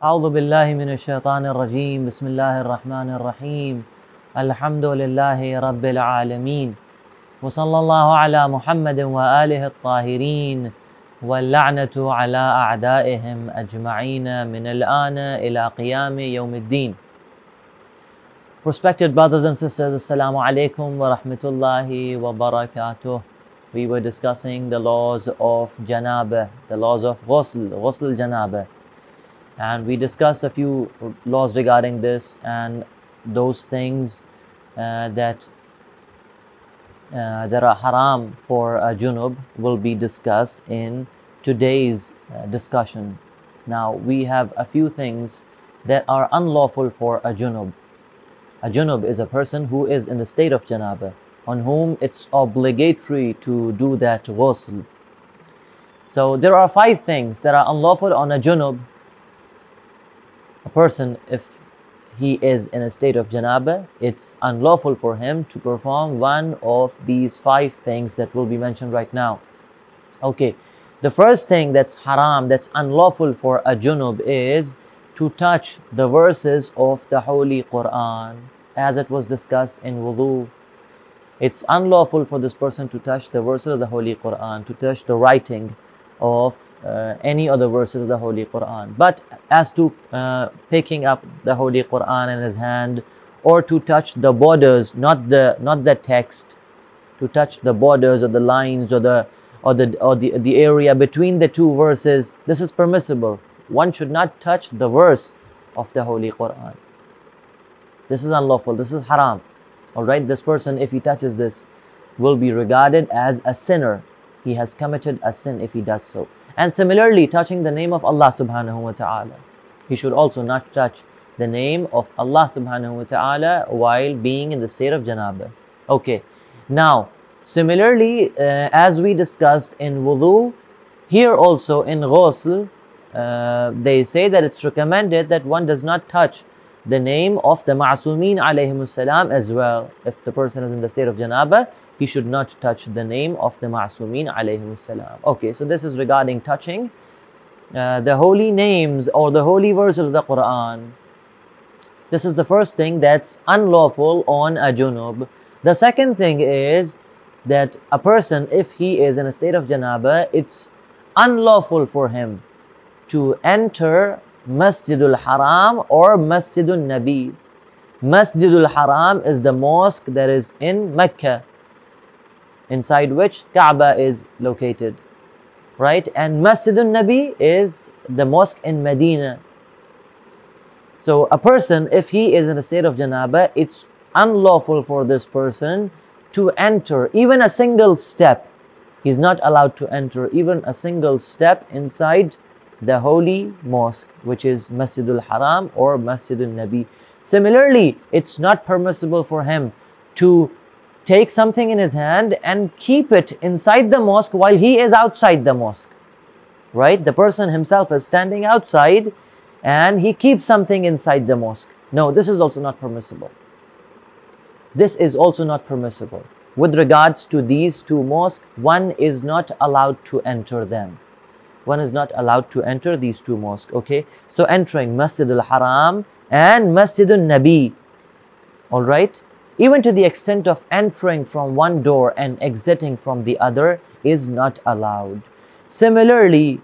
أعوذ بالله من الشيطان الرجيم بسم الله الرحمن الرحيم الحمد لله رب العالمين وصلى الله على محمد وآله الطاهرين واللعنة على أعدائهم أجمعين من الآن إلى قيام يوم الدين. Respected brothers and sisters, Assalamu alaikum wa rahmatullahi wa barakatuh. We were discussing the laws of janabah, the laws of ghusl janabah. And we discussed a few laws regarding this, and those things that are haram for a junub will be discussed in today's discussion. Now we have a few things that are unlawful for a junub. A junub is a person who is in the state of janabah, on whom it's obligatory to do that ghusl. So there are 5 things that are unlawful on a junub. A person, if he is in a state of janabah, it's unlawful for him to perform one of these 5 things that will be mentioned right now. Okay, the first thing that's haram, that's unlawful for a junub, is to touch the verses of the Holy Quran, as it was discussed in wudu. It's unlawful for this person to touch the verses of the Holy Quran, to touch the writing of any other verses of the Holy Quran. But as to picking up the Holy Quran in his hand, or to touch the borders, not the text, to touch the borders or the lines or the area between the 2 verses, this is permissible. One should not touch the verse of the Holy Quran. This is unlawful, this is haram. Alright, this person, if he touches this, will be regarded as a sinner. He has committed a sin if he does so. And similarly, touching the name of Allah subhanahu wa ta'ala. He should also not touch the name of Allah subhanahu wa ta'ala while being in the state of janabah. Okay, now similarly, as we discussed in wudu, here also in ghusl, they say that it's recommended that one does not touch the name of the ma'asumeen alayhimus salam as well. If the person is in the state of janabah, he should not touch the name of the ma'asumeen alayhimus salam. Okay, so this is regarding touching the holy names or the holy verses of the Quran. This is the first thing that's unlawful on a junub. The second thing is that a person, if he is in a state of janabah, it's unlawful for him to enter Masjidul Haram or Masjidul Nabi. Masjidul Haram is the mosque that is in Mecca, inside which Kaaba is located, right? And Masjidul Nabi is the mosque in Medina. So a person, if he is in a state of janabah, it's unlawful for this person to enter even a single step. He's not allowed to enter even a single step inside the holy mosque, which is Masjidul Haram or Masjidul Nabi. Similarly, it's not permissible for him to take something in his hand and keep it inside the mosque while he is outside the mosque, right? The person himself is standing outside and he keeps something inside the mosque. No, this is also not permissible. This is also not permissible. With regards to these 2 mosques, one is not allowed to enter them. One is not allowed to enter these 2 mosques, okay? So entering Masjid al-Haram and Masjid al-Nabi, alright? Even to the extent of entering from one door and exiting from the other is not allowed. Similarly,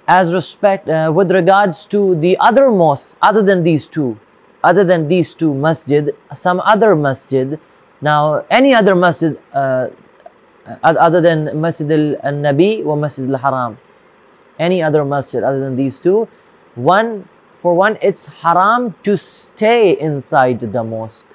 as with regards to the other mosques, other than these two masjid, some other masjid, now any other masjid other than Masjid al-Nabi or Masjid al-Haram, any other masjid other than these 2, for one, it's haram to stay inside the mosque.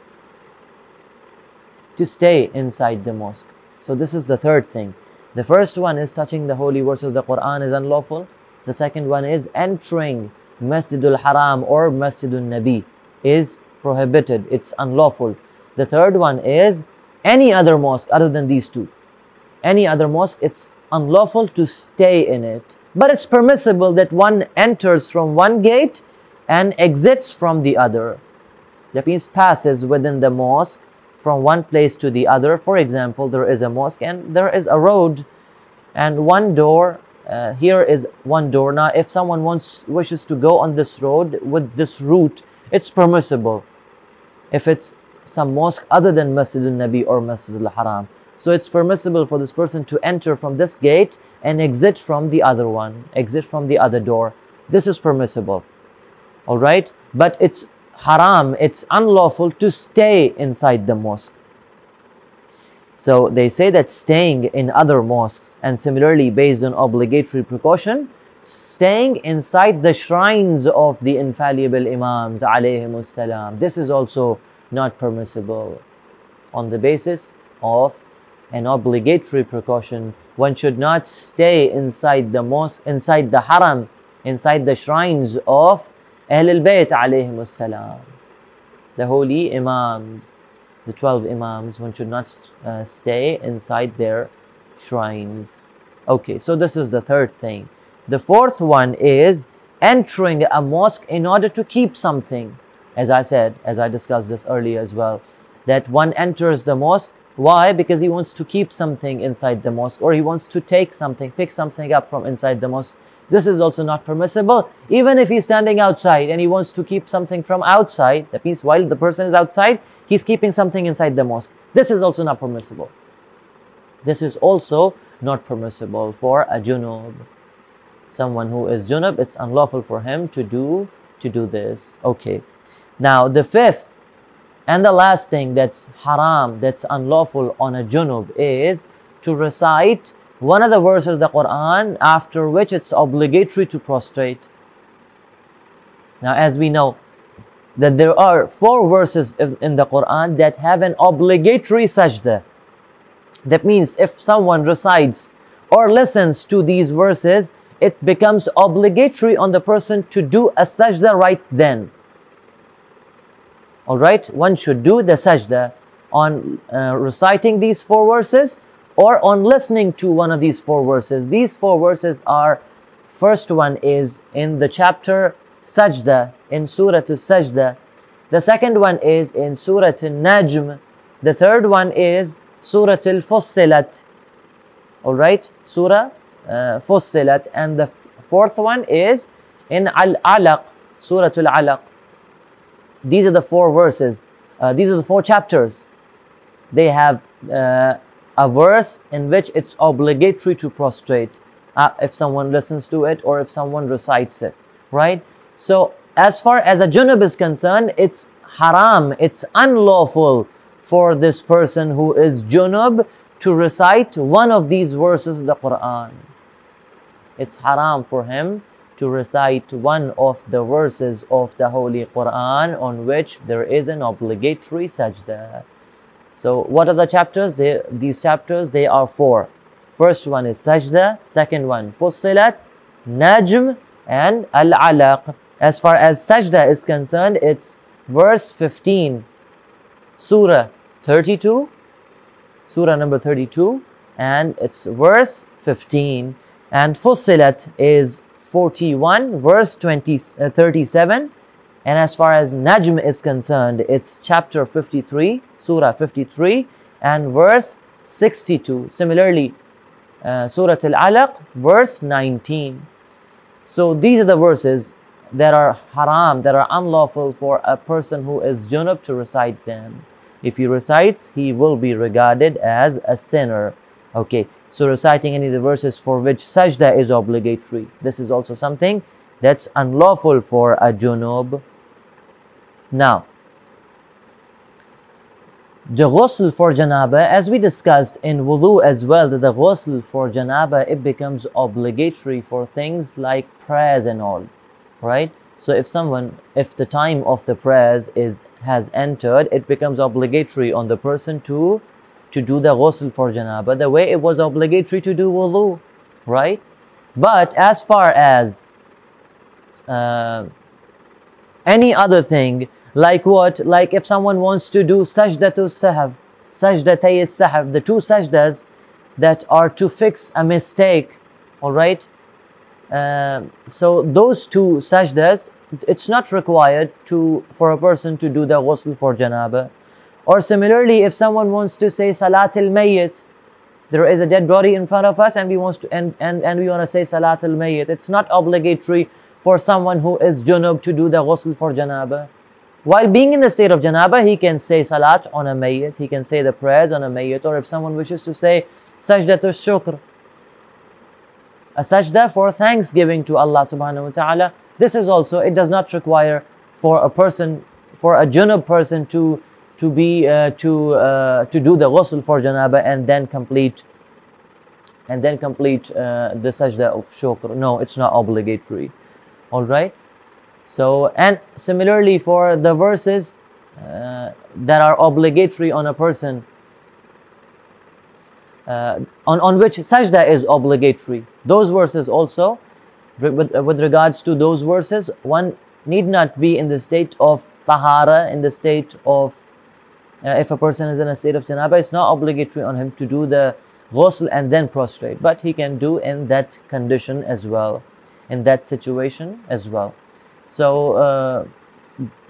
To stay inside the mosque. So this is the third thing. The first one is touching the holy verses of the Quran is unlawful. The second one is entering Masjidul Haram or Masjidul Nabi is prohibited. It's unlawful. The third one is any other mosque other than these 2. Any other mosque, it's unlawful to stay in it. But it's permissible that one enters from one gate and exits from the other. That means passes within the mosque from one place to the other. For example, there is a mosque and there is a road, and one door here is one door. Now, if someone wishes to go on this road with this route, it's permissible. If it's some mosque other than Masjid al-Nabi or Masjid al-Haram, so it's permissible for this person to enter from this gate and exit from the other one, exit from the other door. This is permissible. All right, but it's haram, it's unlawful to stay inside the mosque. So they say that staying in other mosques, and similarly based on obligatory precaution, staying inside the shrines of the infallible Imams alayhimus salam, this is also not permissible. On the basis of an obligatory precaution, one should not stay inside the mosque, inside the haram, inside the shrines of Ahlul Bayt alayhimus salam, the holy Imams, the 12 Imams. One should not stay inside their shrines. Okay, so this is the third thing. The fourth one is entering a mosque in order to keep something. As I said, as I discussed this earlier as well, that one enters the mosque. Why? Because he wants to keep something inside the mosque, or he wants to take something, pick something up from inside the mosque. This is also not permissible. Even if he's standing outside and he wants to keep something from outside, that means while the person is outside, he's keeping something inside the mosque. This is also not permissible. This is also not permissible for a junub. Someone who is junub, it's unlawful for him to do this. Okay. Now the fifth and the last thing that's haram, that's unlawful on a junub, is to recite one of the verses of the Quran, after which it's obligatory to prostrate. Now, as we know that there are 4 verses in the Quran that have an obligatory sajda. That means if someone recites or listens to these verses, it becomes obligatory on the person to do a sajda right then. Alright, one should do the sajda on reciting these 4 verses, or on listening to one of these 4 verses. These 4 verses are, first one is in the chapter Sajda, in Surah Al-Sajda. The second one is in Surah Al-Najm. The third one is Surah Al-Fussilat. Alright, Surah Fussilat. And the fourth one is in Al-Alaq, Surah Al-Alaq. These are the 4 verses. These are the 4 chapters. They have a verse in which it's obligatory to prostrate if someone listens to it or if someone recites it, right? So as far as a junub is concerned, it's haram, it's unlawful for this person who is junub to recite one of these verses of the Quran. It's haram for him to recite one of the verses of the Holy Quran on which there is an obligatory sajda. So what are the chapters? These chapters, they are 4. First one is Sajda, second one Fussilat, Najm, and Al-Alaq. As far as Sajda is concerned, it's verse 15, Surah 32, Surah number 32, and it's verse 15. And Fussilat is 41, verse 37. And as far as Najm is concerned, it's chapter 53, Surah 53, and verse 62. Similarly, Surah Al-Alaq, verse 19. So these are the verses that are haram, that are unlawful for a person who is junub to recite them. If he recites, he will be regarded as a sinner. Okay, so reciting any of the verses for which sajda is obligatory, this is also something that's unlawful for a junub. Now, the ghusl for janaba, as we discussed in wudu as well, that the ghusl for janaba, it becomes obligatory for things like prayers and all, right? So if the time of the prayers has entered, it becomes obligatory on the person to do the ghusl for janaba, the way it was obligatory to do wudu, right? But as far as any other thing, like what? Like if someone wants to do sajdatul sahv, sajdatay sahv, the 2 sajdas that are to fix a mistake, alright? So those 2 sajdas, it's not required for a person to do the ghusl for janaba. Or similarly, if someone wants to say salatul mayyit, There is a dead body in front of us and we want to and we want to say Salat al-Mayyit. It's not obligatory for someone who is junub to do the ghusl for janaba. While being in the state of janaba, he can say salat on a mayyit, he can say the prayers on a mayyit, or if someone wishes to say sajdatul shukr, a sajda for thanksgiving to Allah subhanahu wa ta'ala, this is also, it does not require for a person, for a junub person to do the ghusl for janaba and then complete the sajda of shukr. No, it's not obligatory. All right. So, and similarly for the verses that are obligatory on a person, on which sajda is obligatory, those verses also, with regards to those verses, one need not be in the state of tahara, in the state of, if a person is in a state of janaba, it's not obligatory on him to do the ghusl and then prostrate, but he can do in that condition as well, in that situation as well. So,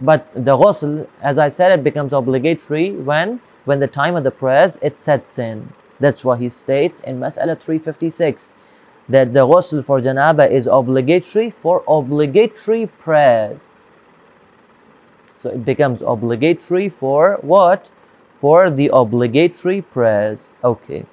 but the ghusl, as I said, it becomes obligatory when the time of the prayers, it sets in. That's why he states in Mas'ala 356 that the ghusl for janaba is obligatory for obligatory prayers. So it becomes obligatory for what? For the obligatory prayers. Okay.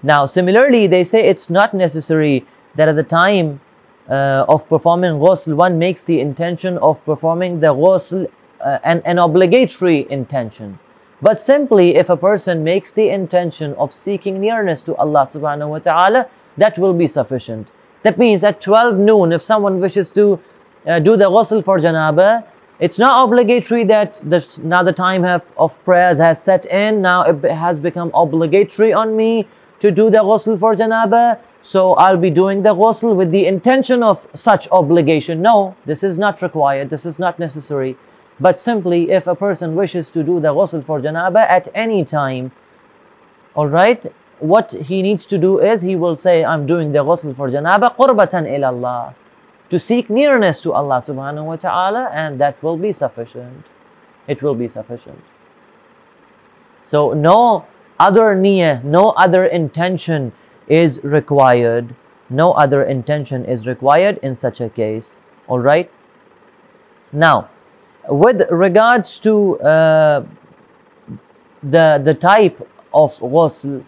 Now, similarly, they say it's not necessary that at the time of performing ghusl, one makes the intention of performing the ghusl, an obligatory intention. But simply, if a person makes the intention of seeking nearness to Allah subhanahu wa ta'ala, that will be sufficient. That means at 12 noon, if someone wishes to do the ghusl for janaba, it's not obligatory that now the time of prayers has set in, now it has become obligatory on me to do the ghusl for janaba, so I'll be doing the ghusl with the intention of such obligation. No, this is not required, this is not necessary. But simply, if a person wishes to do the ghusl for janaba at any time, alright, what he needs to do is, he will say, I'm doing the ghusl for janaba qurbatan ilallah, to seek nearness to Allah subhanahu wa ta'ala, and that will be sufficient. It will be sufficient. So no other niyyah, no other intention is required. No other intention is required in such a case. Alright. Now, with regards to the type of ghusl,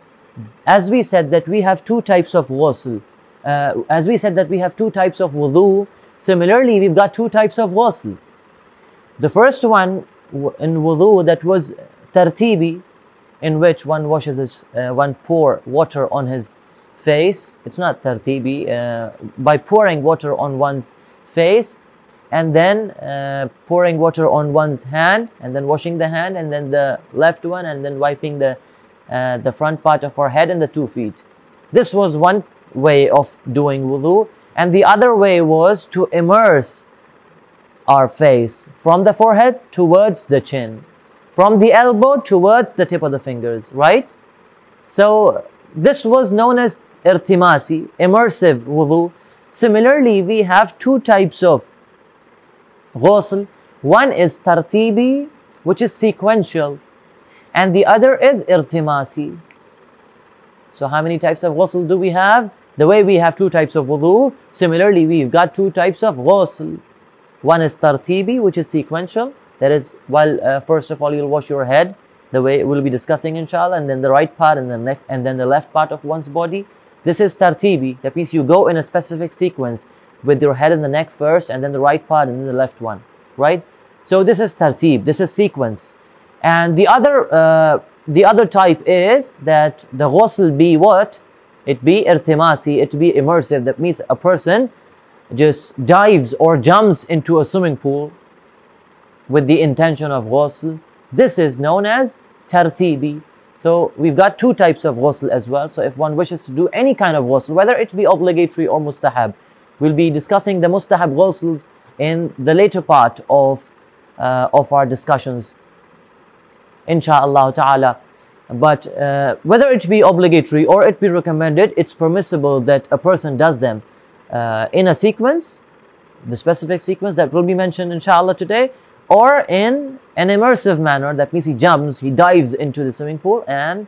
as we said that we have two types of ghusl, as we said that we have two types of wudu, similarly we've got two types of ghusl. The first one in wudu, that was tartibi, in which one washes one pour water on his face. It's not tartibi, by pouring water on one's face and then pouring water on one's hand and then washing the hand and then the left one and then wiping the front part of our head and the 2 feet. This was one way of doing wudu, and the other way was to immerse our face from the forehead towards the chin, from the elbow towards the tip of the fingers, right? So this was known as irtimasi, immersive wudu. Similarly, we have two types of ghusl. One is tartibi, which is sequential, and the other is irtimasi. So how many types of ghusl do we have? The way we have two types of wudu, similarly we've got two types of ghusl. One is tartibi, which is sequential. That is, while first of all you'll wash your head, the way we'll be discussing inshallah, and then the right part and the neck, and then the left part of one's body. This is tartibi. That means you go in a specific sequence with your head and the neck first, and then the right part and then the left one, right? So this is tartib, this is sequence. And the other type is that the ghusl be what? It be irtimasi, it be immersive. That means a person just dives or jumps into a swimming pool with the intention of ghusl. This is known as tartibi. So we've got two types of ghusl as well. So if one wishes to do any kind of ghusl, whether it be obligatory or mustahab, we'll be discussing the mustahab ghusls in the later part of our discussions, insha'Allah ta'ala. But whether it be obligatory or it be recommended, it's permissible that a person does them in a sequence, the specific sequence that will be mentioned inshallah today, or in an immersive manner. That means he jumps, he dives into the swimming pool and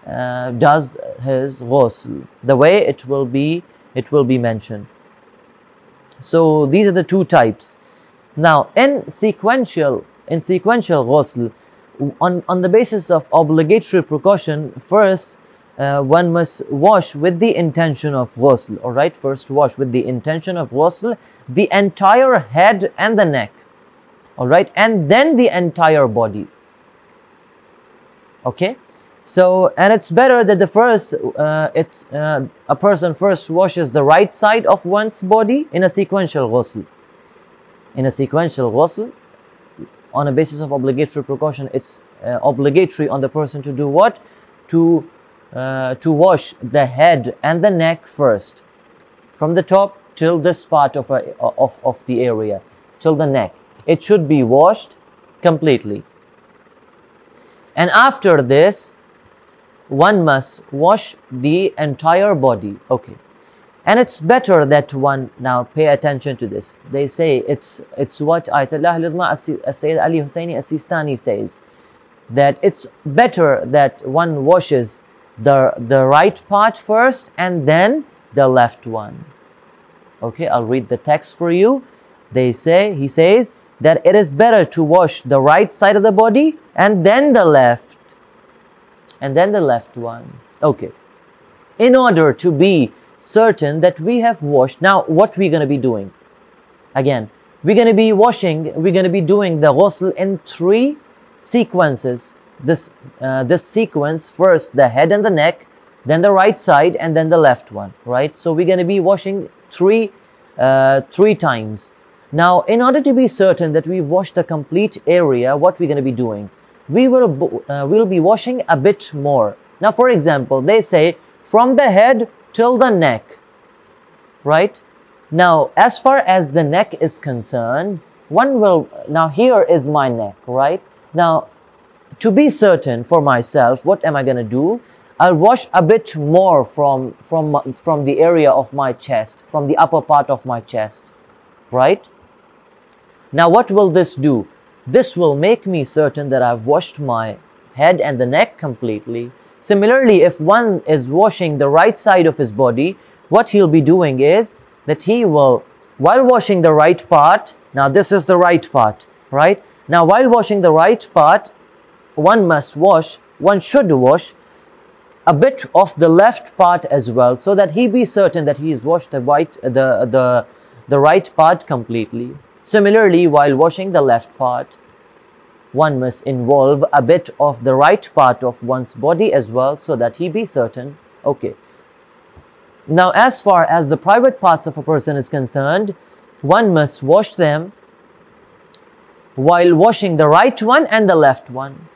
does his ghusl, the way it will be mentioned. So these are the two types. Now in sequential ghusl, on the basis of obligatory precaution, first one must wash with the intention of ghusl. All right, first wash with the intention of ghusl the entire head and the neck. All right, and then the entire body. Okay, so, and it's better that the first a person first washes the right side of one's body in a sequential ghusl. In a sequential ghusl, on a basis of obligatory precaution, it's obligatory on the person to do what? To wash the head and the neck first, from the top till this part of the area, till the neck. It should be washed completely. And after this, one must wash the entire body. Okay. And it's better that one, now pay attention to this. They say it's what Ayatollah Sayyid Ali Husseini As-Sistani says, that it's better that one washes the right part first and then the left one. Okay, I'll read the text for you. He says that it is better to wash the right side of the body and then the left, one. Okay, in order to be certain that we have washed. Now what we're going to be doing, again, we're going to be doing the ghusl in 3 sequences. This sequence, first the head and the neck, then the right side, and then the left one, right? So we're going to be washing three times. Now, in order to be certain that we've washed the complete area, what we're going to be doing, we'll be washing a bit more. Now, for example, they say from the head till the neck, right? Now, as far as the neck is concerned, now here is my neck, right? Now, to be certain for myself, what am I going to do? I'll wash a bit more from the area of my chest, from the upper part of my chest, right? Now, what will this do? This will make me certain that I've washed my head and the neck completely. Similarly, if one is washing the right side of his body, what he'll be doing is that he will, while washing the right part, now this is the right part, right? Now, while washing the right part, one should wash a bit of the left part as well, so that he be certain that he has washed the right part completely. Similarly, while washing the left part, one must involve a bit of the right part of one's body as well, so that he be certain. Okay. Now, as far as the private parts of a person is concerned, one must wash them while washing the right one and the left one.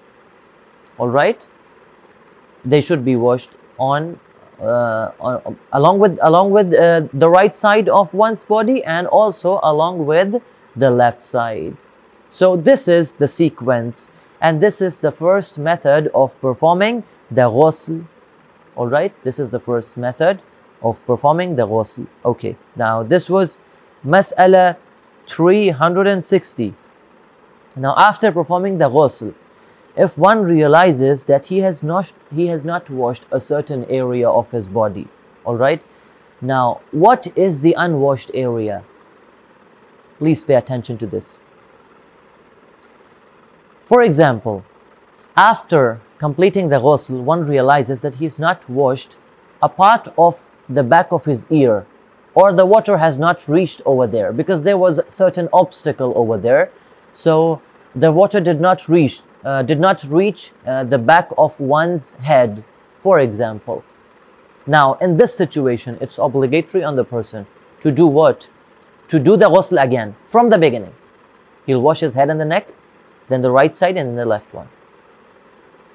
All right, they should be washed along with the right side of one's body, and also along with the left side. So this is the sequence, and this is the first method of performing the ghusl. All right, this is the first method of performing the ghusl. Okay, now this was Mas'ala 360. Now, after performing the ghusl, if one realizes that he has not washed a certain area of his body, all right, now what is the unwashed area? Please pay attention to this. For example, after completing the ghusl, one realizes that he has not washed a part of the back of his ear, or the water has not reached over there because there was a certain obstacle over there, so the water did not reach the back of one's head, for example. Now, in this situation, it's obligatory on the person to do what? To do the ghusl again from the beginning. He'll wash his head and the neck, then the right side, and then the left one.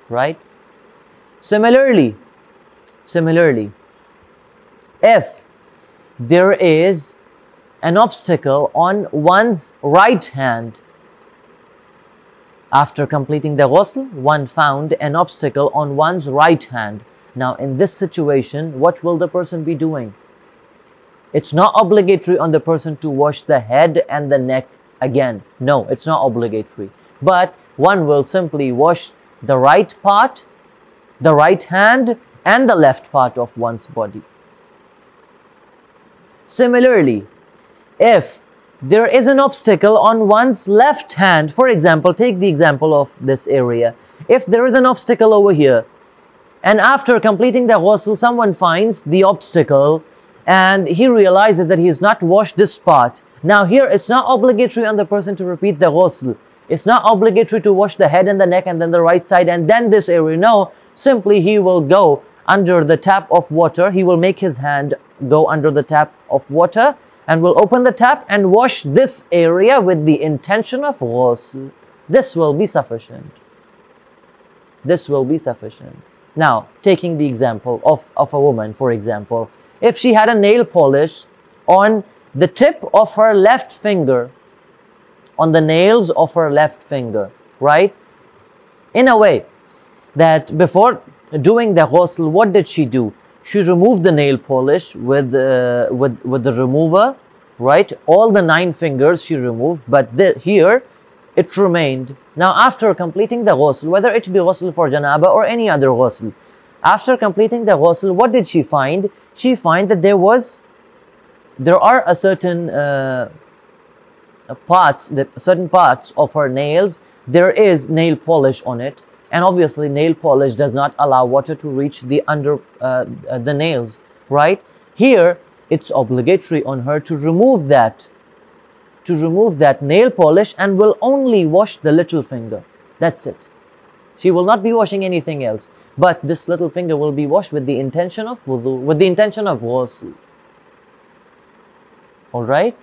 Right? Similarly, if there is an obstacle on one's right hand, after completing the ghusl, one found an obstacle on one's right hand. Now, in this situation, what will the person be doing? It's not obligatory on the person to wash the head and the neck again. No, it's not obligatory. But one will simply wash the right part, the right hand and the left part of one's body. Similarly, if there is an obstacle on one's left hand, for example, take the example of this area. If there is an obstacle over here, and after completing the ghusl, someone finds the obstacle and he realizes that he has not washed this part. Now here, it's not obligatory on the person to repeat the ghusl. It's not obligatory to wash the head and the neck and then the right side and then this area. No, simply he will go under the tap of water. He will make his hand go under the tap of water and will open the tap and wash this area with the intention of ghusl. This will be sufficient. This will be sufficient. Now, taking the example of a woman, for example, if she had a nail polish on the tip of her left finger, on the nails of her left finger, right? In a way that before doing the ghusl, what did she do? She removed the nail polish with the remover, right? All the 9 fingers she removed, but here it remained. Now, after completing the ghusl, whether it be ghusl for janaba or any other ghusl, after completing the ghusl, what did she find? She find that there are a certain certain parts of her nails, there is nail polish on it, and obviously nail polish does not allow water to reach the under the nails, right? Here it's obligatory on her to remove that nail polish and will only wash the little finger. That's it. She will not be washing anything else, but this little finger will be washed with the intention of wudu, with the intention of ghusl. All right.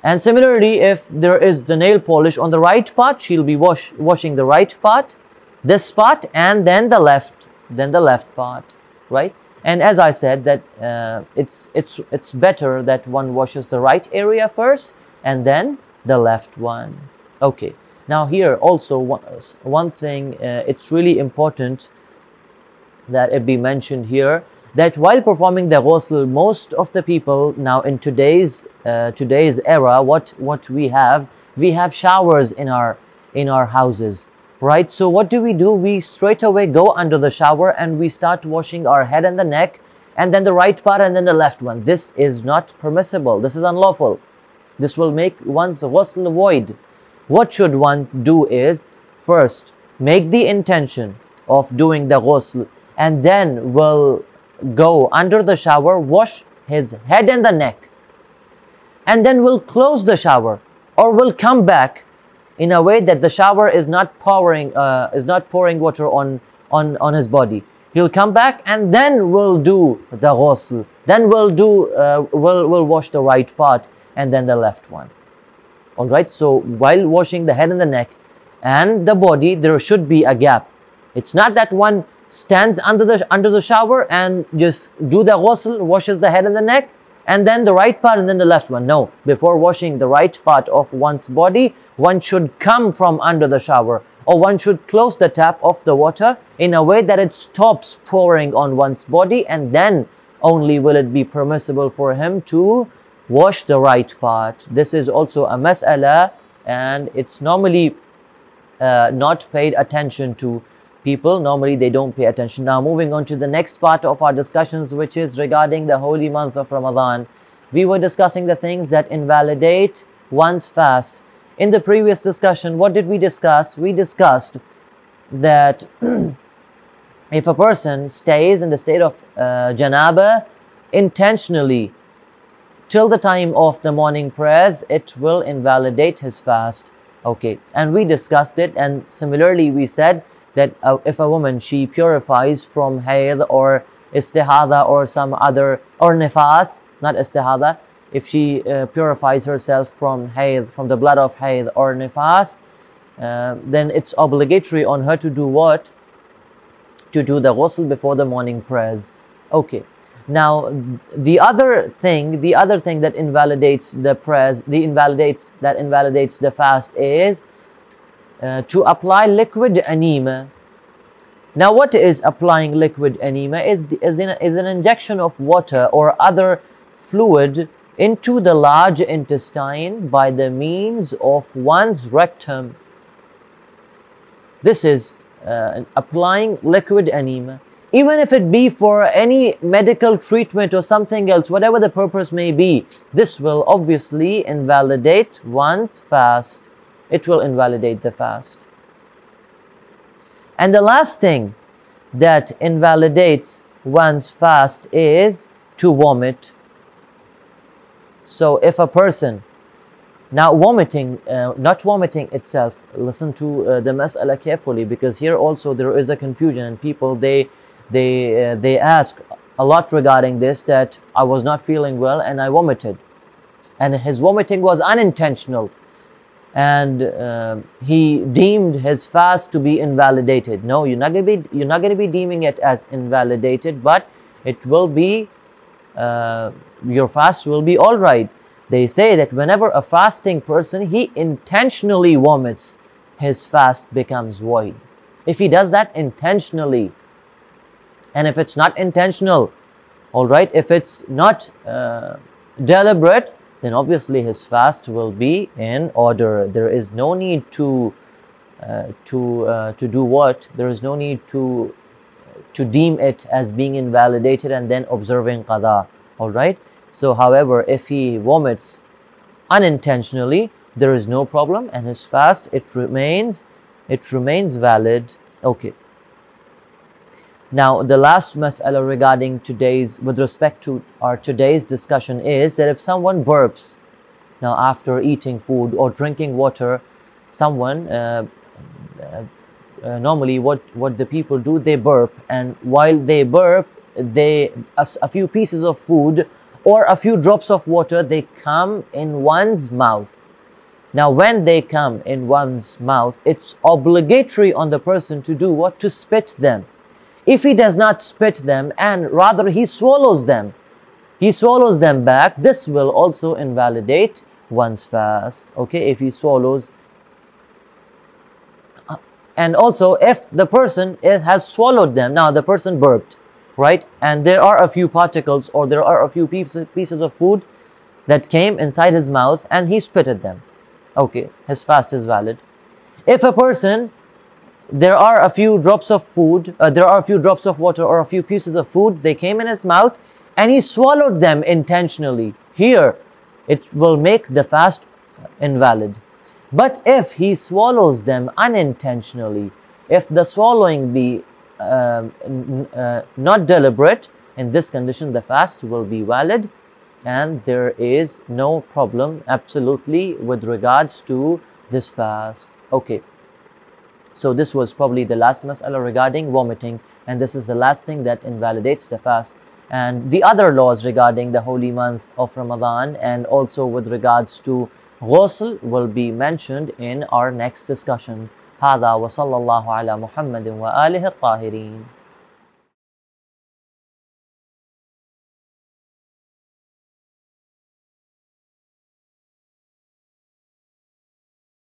And similarly, if there is the nail polish on the right part, she'll be washing the right part, this part, and then the left part, right? And as I said, that it's better that one washes the right area first and then the left one. Okay. Now here also one thing, it's really important that it be mentioned here, that while performing the ghusl, most of the people now in today's era, what we have showers in our houses, right? So what do? We straight away go under the shower and we start washing our head and the neck, and then the right part and then the left one. This is not permissible. This is unlawful. This will make one's ghusl void. What should one do is, first make the intention of doing the ghusl, and then will go under the shower, wash his head and the neck, and then will close the shower, or will come back in a way that the shower is not pouring water on his body. He'll come back and then will do the ghusl. Then will wash the right part and then the left one. All right. So while washing the head and the neck and the body, there should be a gap. It's not that one stands under the shower and just do the ghusl, washes the head and the neck, and then the right part and then the left one. No, before washing the right part of one's body, one should come from under the shower, or one should close the tap of the water in a way that it stops pouring on one's body, and then only will it be permissible for him to wash the right part. This is also a mas'ala, and it's normally not paid attention to. People normally they don't pay attention. Now moving on to the next part of our discussions, which is regarding the holy month of Ramadan. We were discussing the things that invalidate one's fast. In the previous discussion, what did we discuss? We discussed that if a person stays in the state of janaba intentionally till the time of the morning prayers, it will invalidate his fast. Okay, and we discussed it, and similarly we said that if a woman, she purifies from hayd or istihada or some other, or nifas, not istihada, if she purifies herself from hayd, from the blood of hayd or nifas, then it's obligatory on her to do what? To do the ghusl before the morning prayers. Okay. Now the other thing that invalidates the prayers, that invalidates the fast is to apply liquid enema. Now what is applying liquid enema? Is an injection of water or other fluid into the large intestine by the means of one's rectum. This is applying liquid enema. even if it be for any medical treatment or something else, whatever the purpose may be, this will obviously invalidate one's fast. It will invalidate the fast. And the last thing that invalidates one's fast is to vomit. So if a person, now vomiting, not vomiting itself, listen to the mas'ala carefully, because here also there is a confusion, and people they ask a lot regarding this, that I was not feeling well and I vomited, and his vomiting was unintentional, and he deemed his fast to be invalidated. No, you're not gonna be deeming it as invalidated, but it will be your fast will be all right. They say that whenever a fasting person, he intentionally vomits, his fast becomes void. If he does that intentionally, and if it's not intentional, all right, if it's not deliberate, then obviously his fast will be in order. There is no need to do what? There is no need to deem it as being invalidated and then observing qada. All right. So, however, if he vomits unintentionally, there is no problem, and his fast it remains valid. Okay. Now, the last mas'ala regarding with respect to our today's discussion is that if someone burps, now after eating food or drinking water, someone normally what the people do, they burp, and while they burp, a few pieces of food or a few drops of water, they come in one's mouth. Now, when they come in one's mouth, it's obligatory on the person to do what? To spit them. If he does not spit them, and rather he swallows them back, this will also invalidate one's fast. Okay, if he swallows. And also, if the person has swallowed them, now the person burped, right? And there are a few particles, or there are a few pieces of food that came inside his mouth, and he spitted them. Okay, his fast is valid. If a person, there are a few drops of food, there are a few drops of water or a few pieces of food, they came in his mouth, and he swallowed them intentionally, here it will make the fast invalid. But if he swallows them unintentionally, if the swallowing be not deliberate, in this condition the fast will be valid, and there is no problem absolutely with regards to this fast. Okay, so this was probably the last mas'ala regarding vomiting, and this is the last thing that invalidates the fast. And the other laws regarding the holy month of Ramadan and also with regards to ghusl will be mentioned in our next discussion. هذا وصلى الله على محمد وآله الطاهرين.